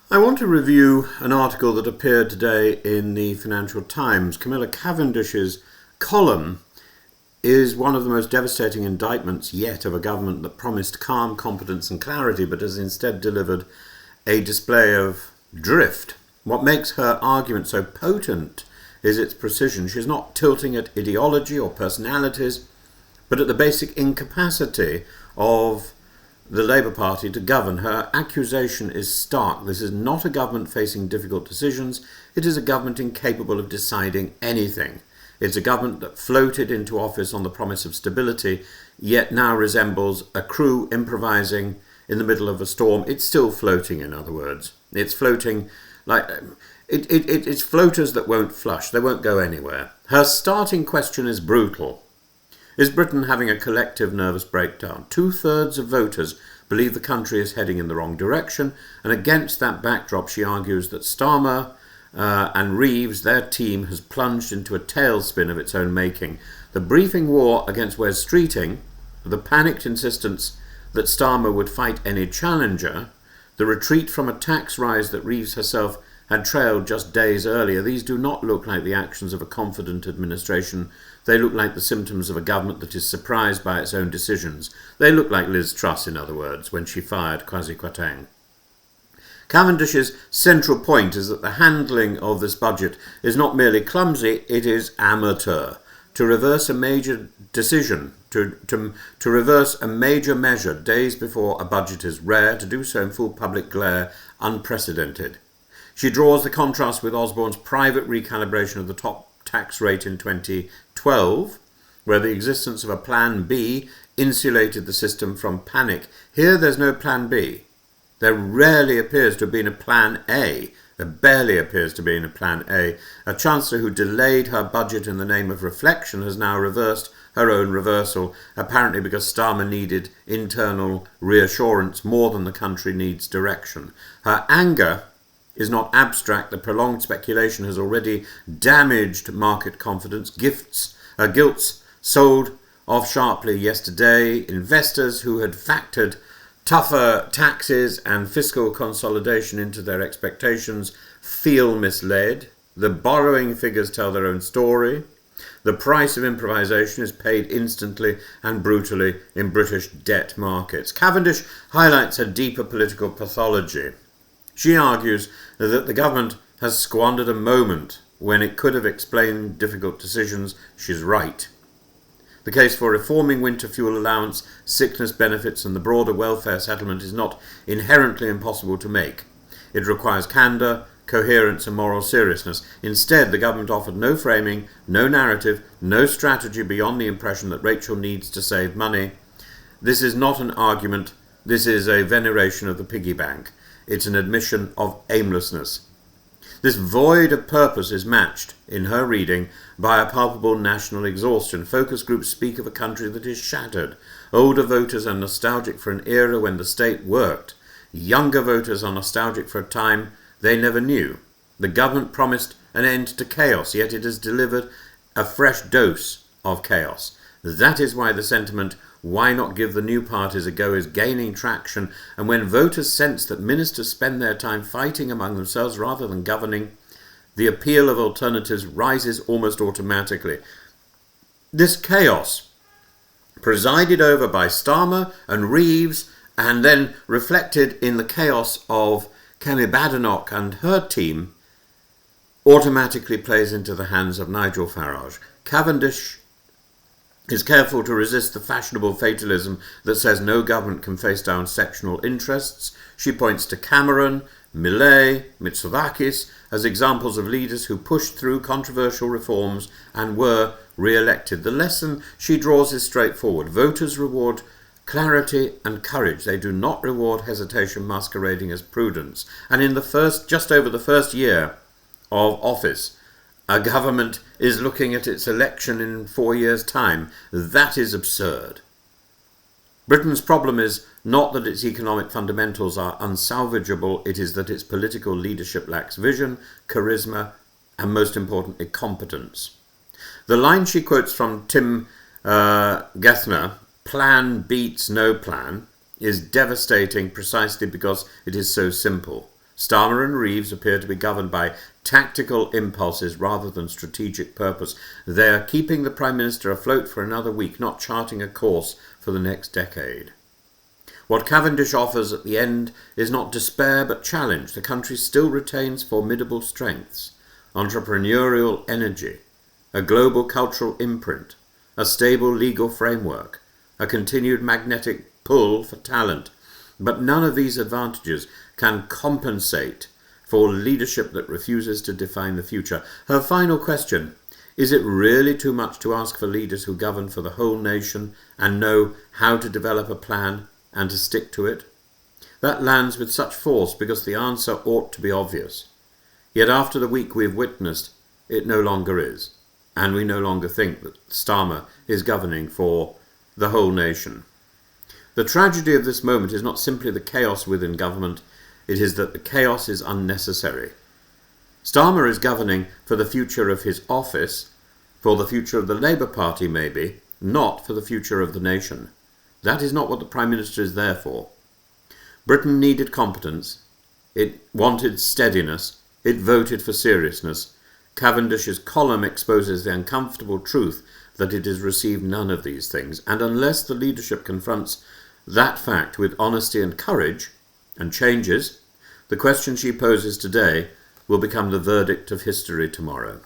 I want to review an article that appeared today in the Financial Times. Camilla Cavendish's column is one of the most devastating indictments yet of a government that promised calm, competence and clarity, but has instead delivered a display of drift. What makes her argument so potent is its precision. She's not tilting at ideology or personalities, but at the basic incapacity of the Labour Party to govern. Her accusation is stark. This is not a government facing difficult decisions. It is a government incapable of deciding anything. It's a government that floated into office on the promise of stability, yet now resembles a crew improvising in the middle of a storm. It's still floating, in other words. It's floating like... It's floaters that won't flush. They won't go anywhere. Her starting question is brutal. Is Britain having a collective nervous breakdown? 2/3 of voters believe the country is heading in the wrong direction, and against that backdrop she argues that Starmer and Reeves, their team, has plunged into a tailspin of its own making. The briefing war against Wes Streeting, the panicked insistence that Starmer would fight any challenger, the retreat from a tax rise that Reeves herself had trailed just days earlier, these do not look like the actions of a confident administration. They look like the symptoms of a government that is surprised by its own decisions. They look like Liz Truss, in other words, when she fired Kwasi Kwarteng. Cavendish's central point is that the handling of this budget is not merely clumsy, it is amateur. To reverse a major decision, to reverse a major measure days before a budget is rare, to do so in full public glare, unprecedented. She draws the contrast with Osborne's private recalibration of the top tax rate in 2012, where the existence of a Plan B insulated the system from panic. Here there's no Plan B. There rarely appears to have been a Plan A. There barely appears to be a Plan A. A Chancellor who delayed her budget in the name of reflection has now reversed her own reversal, apparently because Starmer needed internal reassurance more than the country needs direction. Her anger is not abstract. The prolonged speculation has already damaged market confidence. Gilts sold off sharply yesterday. Investors who had factored tougher taxes and fiscal consolidation into their expectations feel misled. The borrowing figures tell their own story. The price of improvisation is paid instantly and brutally in British debt markets. Cavendish highlights a deeper political pathology. She argues that the government has squandered a moment when it could have explained difficult decisions. She's right. The case for reforming winter fuel allowance, sickness benefits and the broader welfare settlement is not inherently impossible to make. It requires candour, coherence and moral seriousness. Instead, the government offered no framing, no narrative, no strategy beyond the impression that Rachel needs to save money. This is not an argument. This is a veneration of the piggy bank. It's an admission of aimlessness. This void of purpose is matched, in her reading, by a palpable national exhaustion. Focus groups speak of a country that is shattered. Older voters are nostalgic for an era when the state worked. Younger voters are nostalgic for a time they never knew. The government promised an end to chaos, yet it has delivered a fresh dose of chaos. That is why the sentiment, "Why not give the new parties a go?" is gaining traction, and when voters sense that ministers spend their time fighting among themselves rather than governing, the appeal of alternatives rises almost automatically. This chaos, presided over by Starmer and Reeves, and then reflected in the chaos of Kemi Badenoch and her team, automatically plays into the hands of Nigel Farage. Cavendish is careful to resist the fashionable fatalism that says no government can face down sectional interests. She points to Cameron, Millet, Mitsotakis as examples of leaders who pushed through controversial reforms and were re-elected. The lesson she draws is straightforward. Voters reward clarity and courage. They do not reward hesitation masquerading as prudence. And in just over the first year of office, a government is looking at its election in 4 years' time. That is absurd. Britain's problem is not that its economic fundamentals are unsalvageable, it is that its political leadership lacks vision, charisma, and most importantly, competence. The line she quotes from Tim Gethner, "Plan beats no plan," is devastating precisely because it is so simple. Starmer and Reeves appear to be governed by tactical impulses rather than strategic purpose. They are keeping the Prime Minister afloat for another week, not charting a course for the next decade. What Cavendish offers at the end is not despair but challenge. The country still retains formidable strengths, entrepreneurial energy, a global cultural imprint, a stable legal framework, a continued magnetic pull for talent. But none of these advantages can compensate for leadership that refuses to define the future. Her final question: is it really too much to ask for leaders who govern for the whole nation and know how to develop a plan and to stick to it? That lands with such force because the answer ought to be obvious. Yet after the week we've witnessed, it no longer is, and we no longer think that Starmer is governing for the whole nation. The tragedy of this moment is not simply the chaos within government, it is that the chaos is unnecessary. Starmer is governing for the future of his office, for the future of the Labour Party maybe, not for the future of the nation. That is not what the Prime Minister is there for. Britain needed competence, it wanted steadiness, it voted for seriousness. Cavendish's column exposes the uncomfortable truth that it has received none of these things, and unless the leadership confronts that fact with honesty and courage, and changes, the question she poses today will become the verdict of history tomorrow.